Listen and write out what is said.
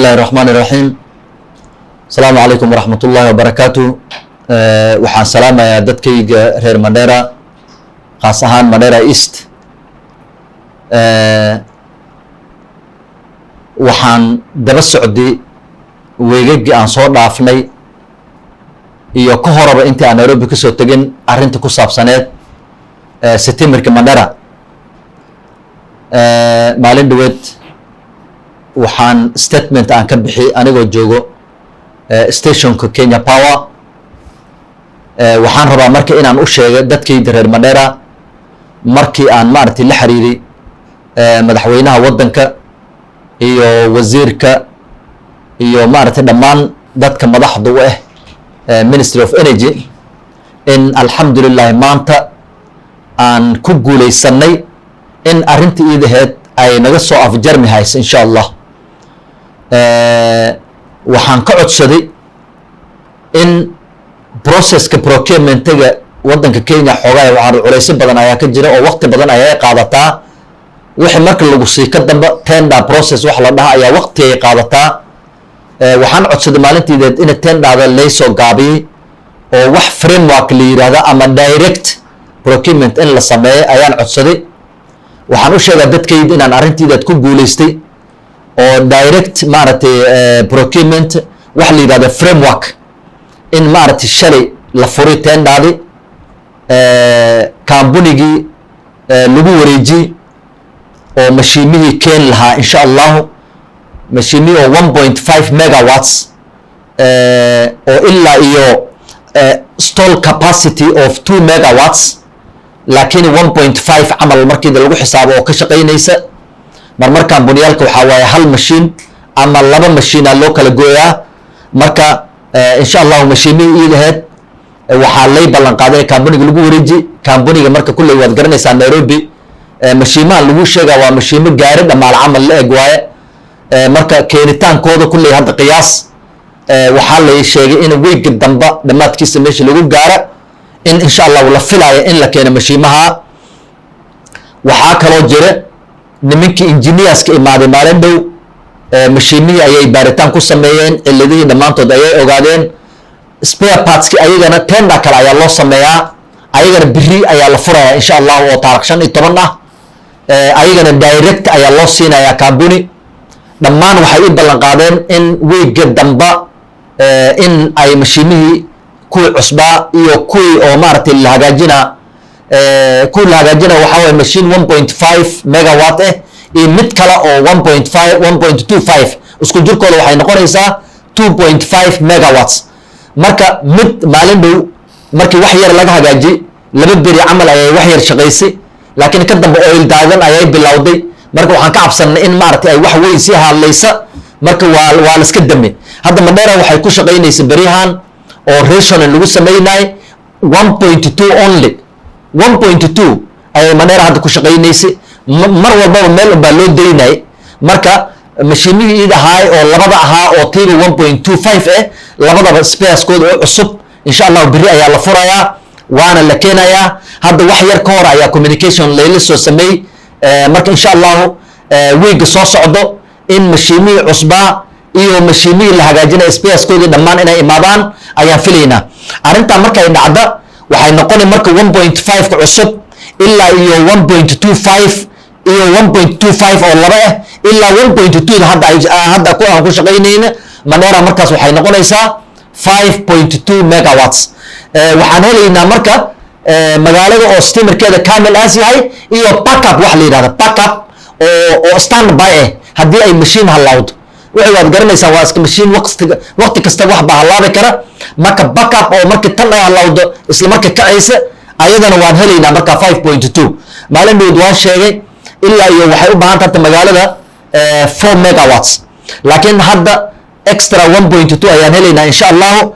الله الرحمن الرحيم. السلام عليكم ورحمة الله وبركاته. waxaan salaamayaa dadkayga reer Mandera, khaas ahaan Mandera East. waxaan daba socday weegagii aan soo dhaafnay iyo ka horaba intii aan Nairobi ka soo tagin arrinta ku saabsaneed Setimirka Mandera. maalin dhaweed waxaan statement aan ka bixi anigoo joogo stationka Kenya Power. waxaan rabaa marka inaan u sheego dadkayda reer Mandera markii aan maaragtay la xiriiray madaxweynaha waddanka iyo wasiirka iyo maaragtay dhammaan dadka madaxda u ah Ministry of Energy in alxamdulillah maanta aan ku guuleysanay in arrinta iidaheed ay naga soo afjarmi hayso insha Allah. waxaan ka codsaday in processka procurement-ga waddanka Kenya xoogaa waxaan culeysyo badan ayaa ka jira oo waqti badan ayay qaadataa. wixii marka lagu sii ka dambe tender process wax la dhaha ayaa waqti ay qaadataa. waxaan codsaday maalintiideed in tenderda laysoo gaabiyey oo wax framework la yiraahdo ama direct procurement in la sameeyo ayaan codsaday. waxaan u sheegaa dadkayda inaan arrintiideed ku guuleystay oo direct maaragtay procurement wax la yiraahdo framework in maaragtay shalay la furay tenderdi kambanigii lagu wareejiyey oo mashiimihii keen lahaa insha Allah. mashiimihii oo 1.5 megawatts oo ilaa iyo stall capacity of 2 megawatts laakiin 1.5 camal markii lagu xisaabo oo ka shaqeynaysa marmar kambaniyalka waxaa waaye hal mashiin ama laba mashiina loo kala gooyaa. marka insha Allah mashiimihii ilaheed waxaa lay ballan qaaday kambaniga lagu wareejiyey. kambaniga marka kulley waad garanaysaa Nairobi mashiimaha lagu sheegaa waa mashiimo gaari dhamaal camal la eg waaye. marka keenitaankooda kulley hadda qiyaas waxaa la sheegay in week damba dhamaadkiisa meesha lagu gaaro in insha Allah la filayo in la keeno mashiimaha. waxaa kaloo jira nimankii engineerska imaaday maalin dhow mashiimihii ayay baaritaan ku sameeyeen, ciladihii dhammaantood ayay ogaadeen. spare partski ayagana tender kale ayaa loo sameeyaa, ayagana biri ayaa la furayaa insha Allah oo taariikh 15 ah. ayagana direct ayaa loo siinayaa kambuni. dhammaan waxay u ballan qaadeen in weega damba in ay mashiimihii kuwii cusbaa iyo kuwii oo maaragtay la hagaajina waxaa waye mashiin 1.5 megawatt ah iyo mid kale oo 1.25 isku jirkooda waxay noqonaysaa 2.5 megawatts. marka mid maalin dhow markii wax yar laga hagaajiyey laba beri camal ayay wax yar shaqaysay laakiin ka dambe oil daadan ayay bilowday. marka waxaan ka cabsanay in maaragtay ay wax weyn sii hadlaysa. marka waa la iska dame. hadda Mandera waxay ku shaqaynaysaa berihan oo ration lagu sameynay 1.2 only 1.2 ay Mandera hadda ku shaqaynaysay. mar walbaba meel baa loo deynay. marka mashiimihii idahay oo labada ahaa oo tiiba 1.25 labadaba space-kooda oo cusub insha Allah biri ayaa la furayaa waana la keenayaa. hadda wax yar ka hor ayaa communication layla soo sameeyay. marka insha Allah weega soo socdo in mashiimihii cusbaa iyo mashiimihii la hagaajinay space-kooda dhammaan inay imaadaan ayaan filaynaa. arrinta markay dhacdo waxay noqonay marka 1.5 ka cusub ilaa iyo 1.25 iyo 1.25 oo laba ah ilaa 1.2 hadda aan ku shaqaynayna Mandera markaas waxay noqonaysaa 5.2 megawatts. waxaan helaynaa marka magaalada oo steamerkeeda kamil aas yahay iyo backup wax la yiraahdo backup oo standby haddii ay machine halawdo. wixii waad garanaysaa waa iska machine waqti kasta wax baa halaabi kara. marka backup oo markii tan ay halawdo isla markii kacaysa ayadana waan helaynaa marka 5.2. maalin dhow waan sheegay ilaa iyo waxay u baahan tahay magaalada 4 megawatts laakiin hadda extra 1.2 ayaan helaynaa insha Allah.